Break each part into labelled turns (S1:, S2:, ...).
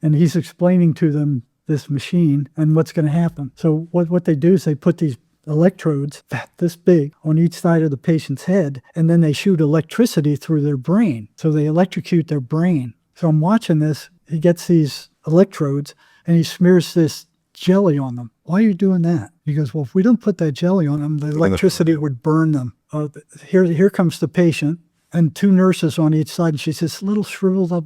S1: And he's explaining to them this machine and what's going to happen. So what they do is they put these electrodes this big on each side of the patient's head, and then they shoot electricity through their brain. So they electrocute their brain. So I'm watching this. He gets these electrodes and he smears this jelly on them. Why are you doing that? He goes, well, if we don't put that jelly on them, the electricity would burn them. Here comes the patient and two nurses on each side. And she's this little shriveled up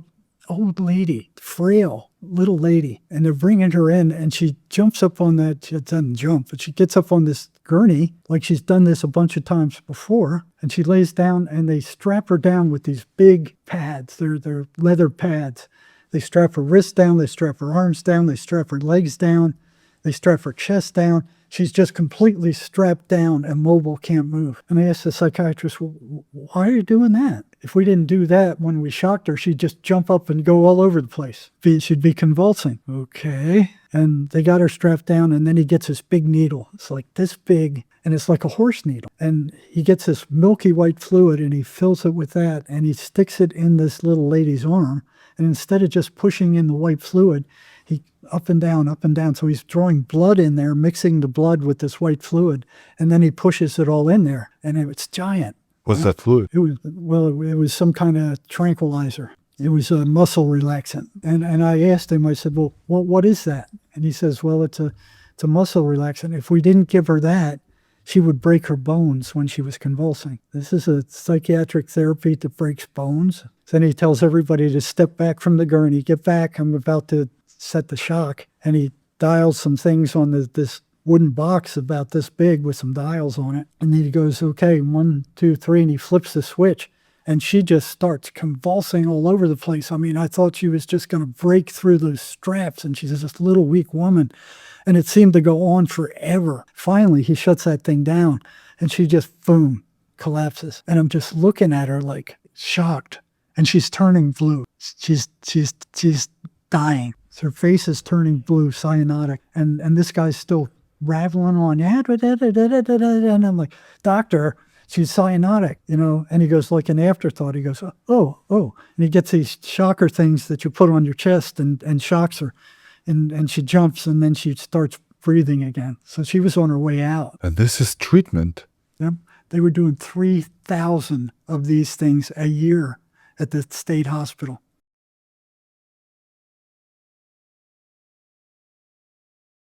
S1: old lady, frail little lady. And they're bringing her in and she jumps up on that, she doesn't jump, but she gets up on this gurney like she's done this a bunch of times before. And she lays down and they strap her down with these big pads. They're leather pads. They strap her wrists down, they strap her arms down, they strap her legs down, they strap her chest down. She's just completely strapped down and mobile, can't move. And I asked the psychiatrist, well, why are you doing that? If we didn't do that when we shocked her, she'd just jump up and go all over the place. She'd be convulsing. Okay. And they got her strapped down, and then he gets this big needle. It's like this big, and it's like a horse needle. And he gets this milky white fluid, and he fills it with that, and he sticks it in this little lady's arm. And instead of just pushing in the white fluid, he up and down, up and down. So he's drawing blood in there, mixing the blood with this white fluid, and then he pushes it all in there, and it's giant.
S2: What's that fluid?
S1: It was some kind of tranquilizer. It was a muscle relaxant. And I asked him, I said, well, what is that? And he says, well, it's a muscle relaxant. If we didn't give her that, she would break her bones when she was convulsing. This is a psychiatric therapy that breaks bones. Then he tells everybody to step back from the gurney, get back, I'm about to set the shock. And he dials some things on this wooden box about this big with some dials on it. And then he goes, okay, 1, 2, 3, and he flips the switch. And she just starts convulsing all over the place. I mean, I thought she was just going to break through those straps, and she's this little weak woman. And it seemed to go on forever. Finally, he shuts that thing down, and she just, boom, collapses. And I'm just looking at her like shocked. And she's turning blue. She's dying. Her face is turning blue, cyanotic. And this guy's still rattling on. And I'm like, doctor, she's cyanotic, And he goes, like an afterthought, he goes, oh. And he gets these shocker things that you put on your chest and shocks her. And she jumps, and then she starts breathing again. So she was on her way out.
S2: And this is treatment.
S1: Yep. They were doing 3,000 of these things a year at the state hospital.